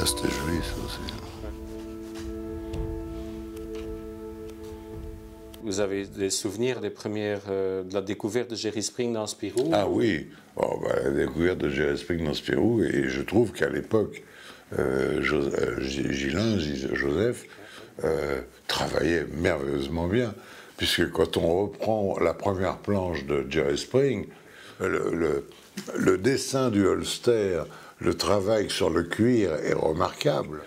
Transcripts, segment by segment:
Ça, c'était joli, ça aussi. Vous avez des souvenirs des premières, de la découverte de Jerry Spring dans Spirou? Ah oui, oh, bah, la découverte de Jerry Spring dans Spirou, et je trouve qu'à l'époque, Joseph, travaillait merveilleusement bien, puisque quand on reprend la première planche de Jerry Spring, le dessin du Ulster, le travail sur le cuir est remarquable,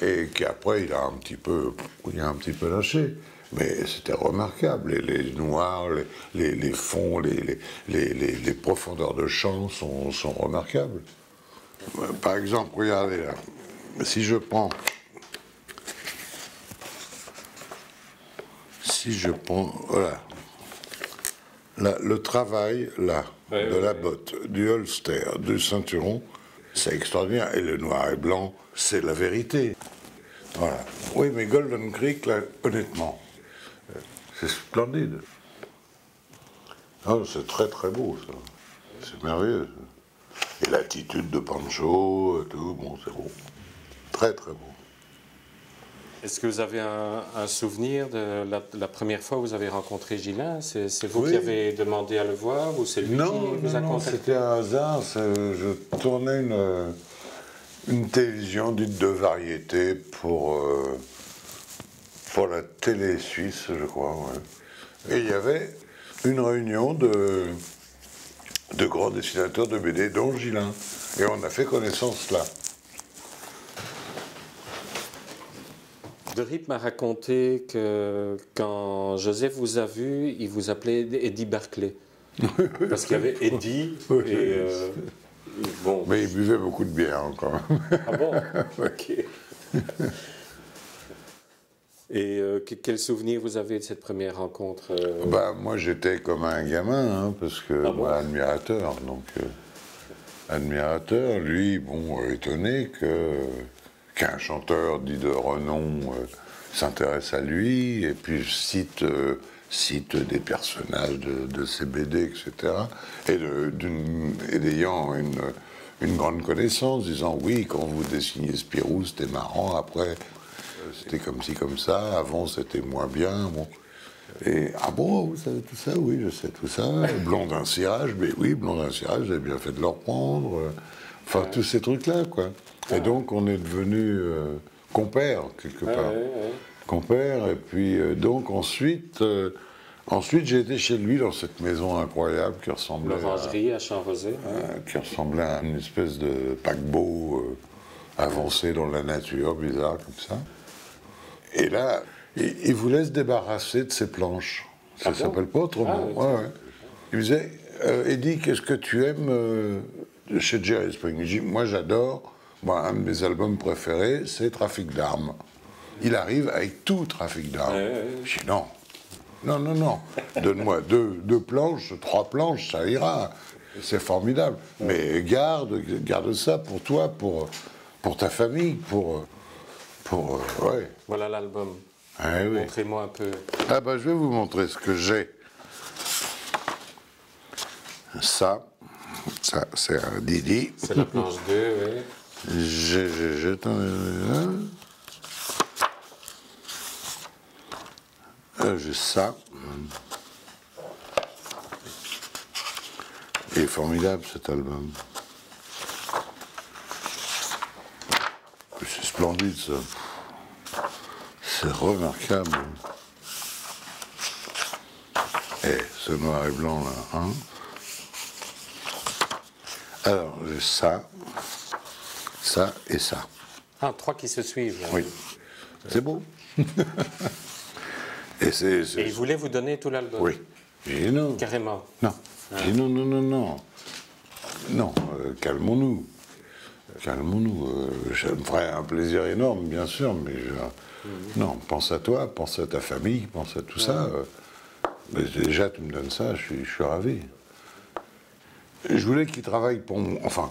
et qu'après il a un petit peu lâché. Mais c'était remarquable, les noirs, les fonds, les profondeurs de champ sont remarquables. Par exemple, regardez là, si je prends, voilà, là, le travail, là, de la botte, du holster, du ceinturon, c'est extraordinaire. Et le noir et blanc, c'est la vérité. Voilà. Oui, mais Golden Creek, là, honnêtement, c'est splendide. Oh, c'est très très beau, ça. C'est merveilleux. Et l'attitude de Pancho, tout, bon, c'est beau. Très très beau. Est-ce que vous avez un souvenir de la première fois où vous avez rencontré Ghislain? C'est vous Oui. qui avez demandé à le voir ou c'est lui qui vous a contacté? C'était un hasard. Je tournais une télévision dite de variété pour la télé suisse, je crois. Ouais. Et il y avait une réunion de grands dessinateurs de BD, dont Ghislain. Et on a fait connaissance là. De Rip m'a raconté que quand Joseph vous a vu, il vous appelait Eddie Barclay. Parce qu'il y avait Eddie et... bon. Mais il buvait beaucoup de bière encore. Ah bon? Ok. Et quel souvenir vous avez de cette première rencontre? Bah, moi j'étais comme un gamin, hein, parce que Ah bon? admirateur. Donc, admirateur, lui, bon, étonné qu'un chanteur dit de renom s'intéresse à lui, et puis cite des personnages de ses BD, etc. Et d'ayant une grande connaissance, disant oui, quand vous dessiniez Spirou, c'était marrant, après c'était comme ci, comme ça, avant c'était moins bien, bon. Et ah bon, vous savez tout ça? Oui, je sais tout ça. Blondin Cirage, mais oui, Blondin Cirage, j'ai bien fait de le reprendre. Enfin, tous ces trucs-là, quoi. Et donc, on est devenu compères, quelque part. Compères, et puis, donc, ensuite, j'ai été chez lui, dans cette maison incroyable qui ressemblait L'orangerie à Champs-Rosés. qui ressemblait à une espèce de paquebot avancé dans la nature, bizarre, comme ça. Et là, il voulait se débarrasser de ses planches. Ça s'appelle pas autrement. Ouais. Il me disait, Eddie, qu'est-ce que tu aimes chez Jerry Spring? Je dis, moi j'adore, un de mes albums préférés, c'est Trafic d'armes. Il arrive avec tout Trafic d'armes. Je dis, non. Donne-moi deux planches, 3 planches, ça ira. C'est formidable. Mais garde ça pour toi, pour ta famille, ouais. Voilà l'album. Ah, oui. Montrez-moi un peu. Ah bah, je vais vous montrer ce que j'ai. Ça c'est un Didi. C'est la planche 2, oui. J'ai ça. Il est formidable cet album. C'est splendide ça. C'est remarquable. Et ce noir et blanc là, hein. Alors, j'ai ça et ça. Ah, 3 qui se suivent. Là. Oui. C'est beau. Et Et il voulait vous donner tout l'album? Oui. Et non. Carrément? Non. Et non. Non, calmons-nous. Calmons-nous. Ça me ferait un plaisir énorme, bien sûr, mais non, pense à toi, pense à ta famille, pense à tout ça. Mais déjà, tu me donnes ça, je suis ravi. Je voulais qu'il travaille pour moi, enfin,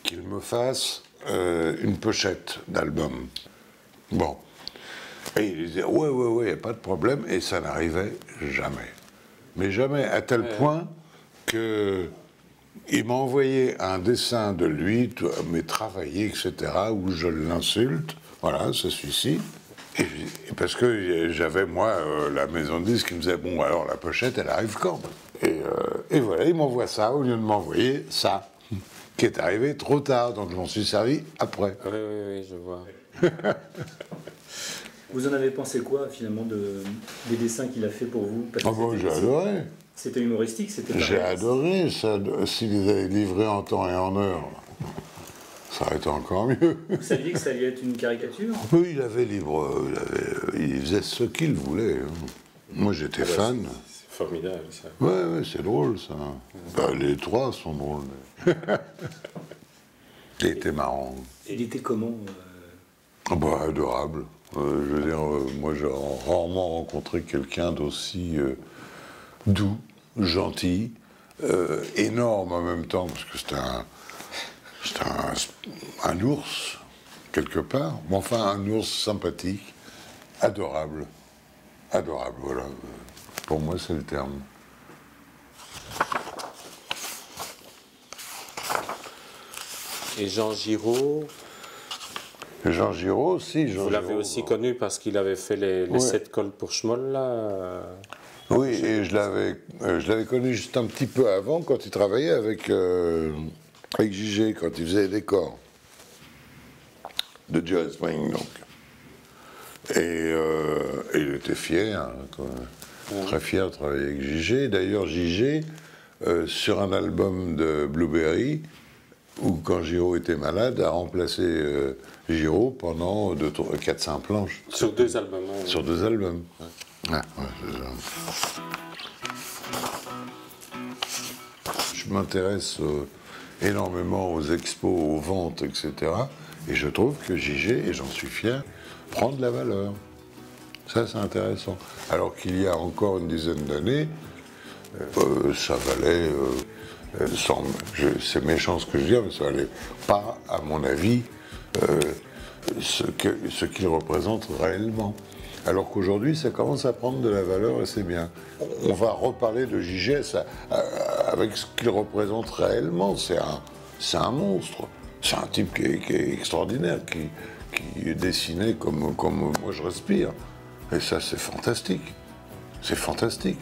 qu'il me fasse une pochette d'album. Bon. Et il disait, ouais, pas de problème, et ça n'arrivait jamais. Mais jamais, à tel point que il m'a envoyé un dessin de lui, mais travaillé, etc., où je l'insulte. Voilà, c'est celui-ci. Et parce que j'avais, moi, la maison de disques qui me disait, bon, alors la pochette, elle arrive quand? Et voilà, il m'envoie ça au lieu de m'envoyer ça, qui est arrivé trop tard, donc je m'en suis servi après. Oui, oui, oui, je vois. Vous en avez pensé quoi, finalement, des dessins qu'il a fait pour vous? Parce que Bon, j'ai adoré. C'était humoristique, c'était pas J'ai réaliste. adoré ça. S'il les avait livrés en temps et en heure, ça aurait été encore mieux. Vous saviez que ça allait être une caricature? Oui, il avait libre, il faisait ce qu'il voulait. Hein. Moi, j'étais fan. C'est formidable, ça. Ouais, c'est drôle, ça. Bah, les trois sont drôles. Il était marrant. Il était comment Bah, adorable. Je veux dire, moi, j'ai rarement rencontré quelqu'un d'aussi doux, gentil, énorme en même temps, parce que c'était un ours, quelque part. Mais enfin, un ours sympathique, adorable. Adorable, voilà. Pour moi, c'est le terme. Et Jean Giraud, Jean Giraud aussi. Jean vous l'avez Giraud, aussi connu parce qu'il avait fait les Ouais. 7 cols pour Schmoll, là. Oui, et je l'avais connu juste un petit peu avant, quand il travaillait avec JG, quand il faisait les décors de Joe Spring, donc. Et il était fier, hein, très fier de travailler avec JG. D'ailleurs, JG, sur un album de Blueberry, où quand Giraud était malade, a remplacé Giraud pendant 4-5 planches. Sur 2 albums. Hein. Sur 2 albums. Ouais, c'est ça. Je m'intéresse énormément aux expos, aux ventes, etc. Et je trouve que JG, et j'en suis fier, prend de la valeur. Ça, c'est intéressant. Alors qu'il y a encore une dizaine d'années, ça valait, c'est méchant ce que je dis, mais ça valait pas, à mon avis, ce qu'il représente réellement. Alors qu'aujourd'hui, ça commence à prendre de la valeur et c'est bien. On va reparler de JG avec ce qu'il représente réellement. C'est un monstre. C'est un type qui est extraordinaire, qui est dessiné comme moi je respire. Et ça, c'est fantastique. C'est fantastique.